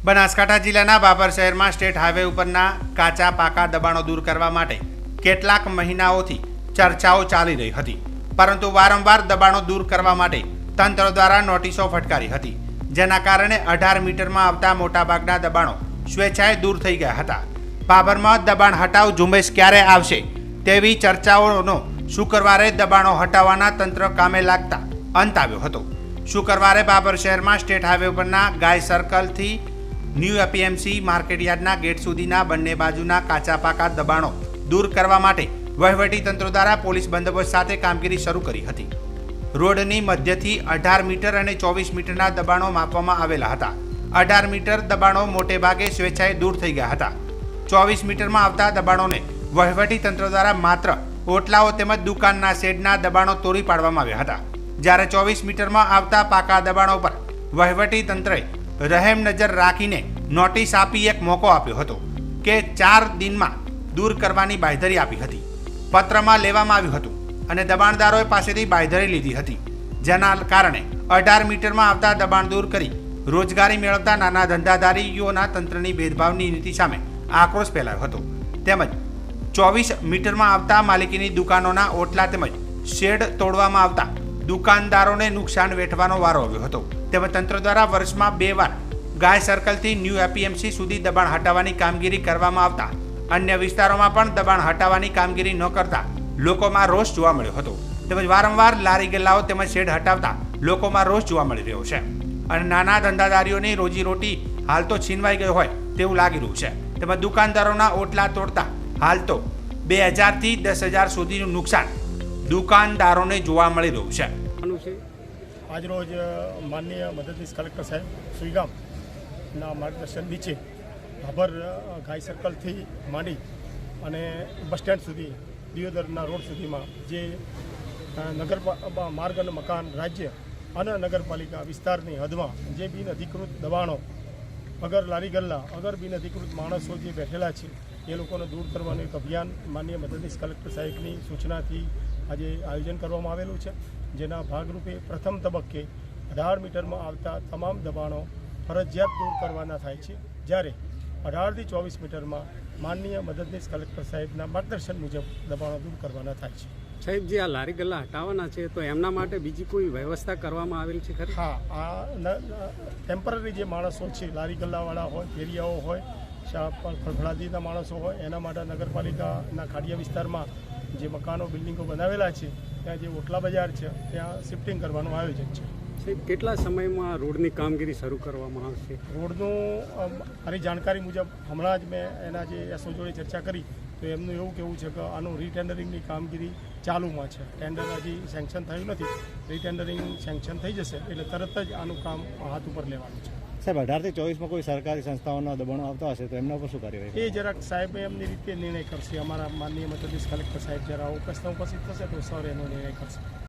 બનાસકાંઠા જિલ્લાના બાબર શહેરમાં state highway ઉપરના કાચા પાકા દબાણો દૂર કરવા માટે કેટલાક મહિનાઓથી ચર્ચાઓ ચાલી રહી હતી, પરંતુ વારંવાર દબાણો દૂર કરવા માટે તંત્ર દ્વારા નોટિસો ફટકારી હતી, જેના કારણે 18 મીટરમાં આવતા મોટાભાગના દબાણો સ્વેચ્છાએ દૂર થઈ ગયા હતા. બાબરમાં દબાણ હટાવ ઝુંબેશ ક્યારે આવશે તેવી ચર્ચાઓનો શુક્રવારે દબાણો હટાવવાના તંત્ર કામે લાગતા અંત આવ્યો હતો. શુક્રવારે બાબર શહેરમાં સ્ટેટ હાઈવે ઉપરના ગાય સર્કલથી ન્યૂ એપીએમસી માર્કેટયાર્ડના ગેટ સુધીના બંને બાજુના કાચા પાકા દબાણો દૂર કરવા માટે વહીવટી તંત્ર દ્વારા પોલીસ બંદોબસ્ત સાથે કામગીરી શરૂ કરી હતી. રોડની મધ્યથી 18 મીટર અને 24 મીટરના દબાણો માપવામાં આવેલા હતા. 18 મીટર દબાણો મોટે ભાગે સ્વેચ્છાએ દૂર થઈ ગયા હતા. 24 મીટરમાં આવતા દબાણોને વહીવટી તંત્ર દ્વારા માત્ર ઓટલાઓ તેમજ દુકાનના શેડના દબાણો તોડી પાડવામાં આવ્યા હતા, જ્યારે 24 મીટરમાં આવતા પાકા દબાણો પર વહીવટી તંત્રએ રહેમ નજર રાખીને નોટિસ આપી એક મોકો આપ્યો હતો કે 4 દિનમાં દૂર કરવાની બાંયધરી આપી હતી. પત્રમાં લેવામાં આવ્યું હતું અને દબાણદારોએ પાસેથી બાંયધરી લીધી હતી, જેના કારણે 18 મીટરમાં આવતા દબાણ દૂર કરી રોજગારી મેળવતા નાના ધંધાદારીઓના તંત્રની ભેદભાવની નીતિ સામે આક્રોશ ફેલાયો હતો. તેમજ 24 મીટરમાં આવતા માલિકીની દુકાનોના ઓટલા તેમજ શેડ તોડવામાં આવતા દુકાનદારોને નુકસાન વેઠવાનો વારો આવ્યો હતો. તેમજ તંત્ર દ્વારા વર્ષમાં 2 વાર ગાય સર્કલથી ન્યૂ એપીએમસી સુધી દબાણ હટાવવાની કામગીરી કરવામાં આવતા અન્ય વિસ્તારોમાં પણ દબાણ હટાવવાની કામગીરી ન કરતા લોકોમાં રોષ જોવા મળ્યો હતો. તેમજ વારંવાર લારી ગલ્લાઓ તેમજ શેડ હટાવતા લોકોમાં રોષ જોવા મળી રહ્યો છે અને નાના ધંધાદારીઓની રોજીરોટી હાલ તો છીનવાઈ ગઈ હોય તેવું લાગી રહ્યું છે. તેમજ દુકાનદારોના ઓટલા તોડતા હાલ તો 2000 થી 10,000 સુધીનું નુકસાન દુકાનદારોને જોવા મળી રહ્યું છે. આજરોજ માનનીય મદદનીશ કલેક્ટર સાહેબ સુઈગામના માર્ગદર્શન નીચે બાબર ગાય સર્કલથી માંડી અને બસ સ્ટેન્ડ સુધી દિયોદરના રોડ સુધીમાં જે નગર માર્ગ અને મકાન રાજ્ય અને નગરપાલિકા વિસ્તારની હદમાં જે બિન અધિકૃત દબાણો અગર લારી ગલ્લા અગર બિન અધિકૃત માણસો જે બેઠેલા છે એ લોકોને દૂર કરવાનું એક અભિયાન માનનીય મદદનીશ કલેક્ટર સાહેબની સૂચનાથી આજે આયોજન કરવામાં આવેલું છે, જેના ભાગરૂપે પ્રથમ તબક્કે 18 મીટરમાં આવતા તમામ દબાણો ફરજિયાત દૂર કરવાના થાય છે, જ્યારે 18 થી 24 મીટરમાં માનનીય મદદનીશ કલેક્ટર સાહેબના માર્ગદર્શન મુજબ દબાણો દૂર કરવાના થાય છે. સાહેબ, જે આ લારી ગલ્લા હટાવવાના છે તો એમના માટે બીજી કોઈ વ્યવસ્થા કરવામાં આવેલ છે ખરી? હા, આ ટેમ્પરરી જે માણસો છે, લારી ગલ્લાવાળા હોય, ફેરિયાઓ હોય, ફળફળાદીના માણસો હોય, એના માટે નગરપાલિકાના ખાડિયા વિસ્તારમાં જે મકાનો બિલ્ડિંગો બનાવેલા છે ત્યાં જે ઓટલા બજાર છે ત્યાં શિફ્ટિંગ કરવાનું આયોજન છે. સાહેબ, કેટલા સમયમાં રોડની કામગીરી શરૂ કરવામાં આવશે? રોડનું મારી જાણકારી મુજબ હમણાં જ મેં એના જે એસઓ જોડે ચર્ચા કરી તો એમનું એવું કહેવું છે કે આનું રીટેન્ડરિંગની કામગીરી ચાલુમાં છે. ટેન્ડર હજી સેન્કશન થયું નથી. રીટેન્ડરિંગ સેન્કશન થઈ જશે એટલે તરત જ આનું કામ હાથ ઉપર લેવાનું છે. સાહેબ, 18 થી 24માં કોઈ સરકારી સંસ્થાઓના દબાણો આવતા હશે તો એમના પર શું કાર્યવાહી? એ જરાક સાહેબ એમની રીતે નિર્ણય કરશે. અમારા માનનીય મદદનીશ કલેક્ટર સાહેબ જરા ઉપસ્થિત થશે તો સર એનો નિર્ણય કરશે.